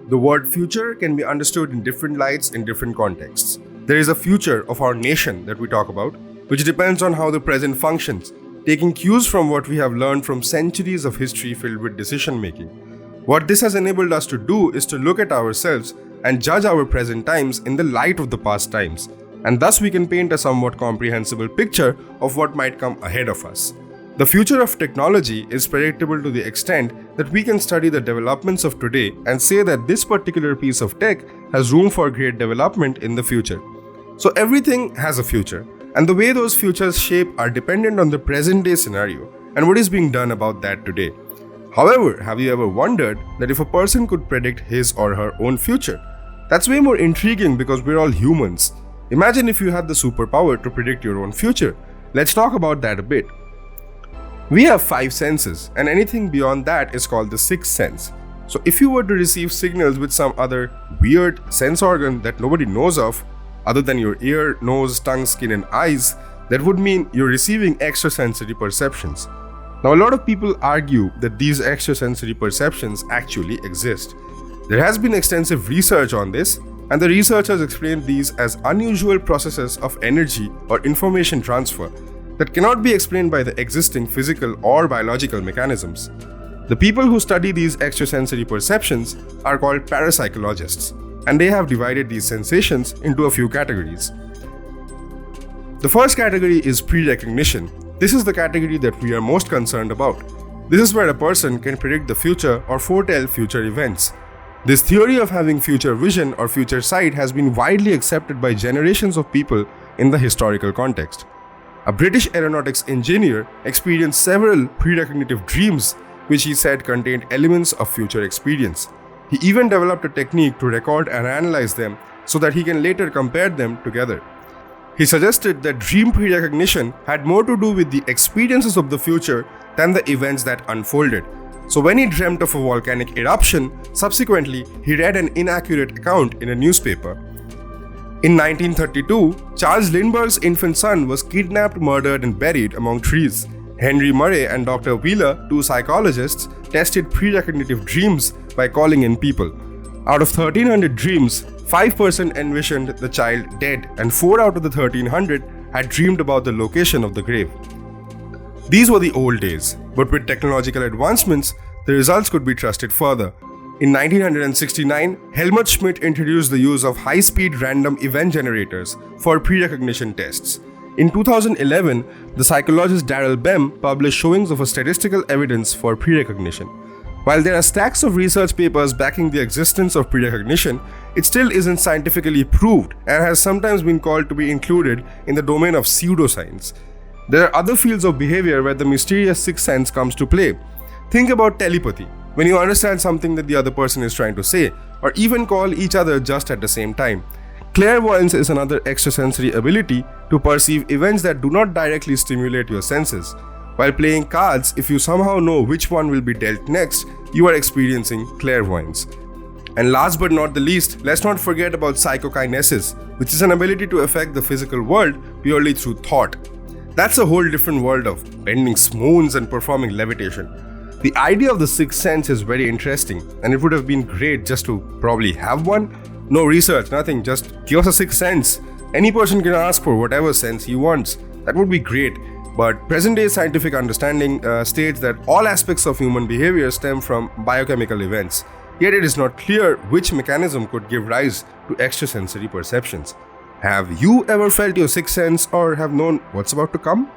the word future can be understood in different lights in different contexts. There is a future of our nation that we talk about, which depends on how the present functions, taking cues from what we have learned from centuries of history filled with decision making. What this has enabled us to do is to look at ourselves and judge our present times in the light of the past times, and thus we can paint a somewhat comprehensible picture of what might come ahead of us. The future of technology is predictable to the extent that we can study the developments of today and say that this particular piece of tech has room for great development in the future. So everything has a future, and the way those futures shape are dependent on the present day scenario and what is being done about that today. However, have you ever wondered that if a person could predict his or her own future? That's way more intriguing because we're all humans. Imagine if you had the superpower to predict your own future. Let's talk about that a bit. We have 5 senses, and anything beyond that is called the sixth sense. So if you were to receive signals with some other weird sense organ that nobody knows of, other than your ear, nose, tongue, skin and eyes, that would mean you're receiving extrasensory perceptions. Now a lot of people argue that these extrasensory perceptions actually exist. There has been extensive research on this, and the researchers explain these as unusual processes of energy or information transfer that cannot be explained by the existing physical or biological mechanisms. The people who study these extrasensory perceptions are called parapsychologists, and they have divided these sensations into a few categories. The first category is prerecognition. This is the category that we are most concerned about. This is where a person can predict the future or foretell future events. This theory of having future vision or future sight has been widely accepted by generations of people in the historical context. A British aeronautics engineer experienced several prerecognitive dreams, which he said contained elements of future experience. He even developed a technique to record and analyze them so that he can later compare them together. He suggested that dream prerecognition had more to do with the experiences of the future than the events that unfolded. So when he dreamt of a volcanic eruption, subsequently he read an inaccurate account in a newspaper. In 1932, Charles Lindbergh's infant son was kidnapped, murdered and buried among trees. Henry Murray and Dr. Wheeler, 2 psychologists, tested prerecognitive dreams by calling in people. Out of 1,300 dreams, 5% envisioned the child dead, and 4 out of the 1,300 had dreamed about the location of the grave. These were the old days, but with technological advancements, the results could be trusted further. In 1969, Helmut Schmidt introduced the use of high-speed random event generators for prerecognition tests. In 2011, the psychologist Darrell Bem published showings of a statistical evidence for prerecognition. While there are stacks of research papers backing the existence of prerecognition, it still isn't scientifically proved and has sometimes been called to be included in the domain of pseudoscience. There are other fields of behavior where the mysterious sixth sense comes to play. Think about telepathy, when you understand something that the other person is trying to say, or even call each other just at the same time. Clairvoyance is another extrasensory ability to perceive events that do not directly stimulate your senses. While playing cards, if you somehow know which one will be dealt next, you are experiencing clairvoyance. And last but not the least, let's not forget about psychokinesis, which is an ability to affect the physical world purely through thought. That's a whole different world of bending spoons and performing levitation. The idea of the sixth sense is very interesting, and it would have been great just to probably have one. No research, nothing, just give us a sixth sense. Any person can ask for whatever sense he wants. That would be great. But present-day scientific understanding states that all aspects of human behavior stem from biochemical events. Yet it is not clear which mechanism could give rise to extrasensory perceptions. Have you ever felt your sixth sense or have known what's about to come?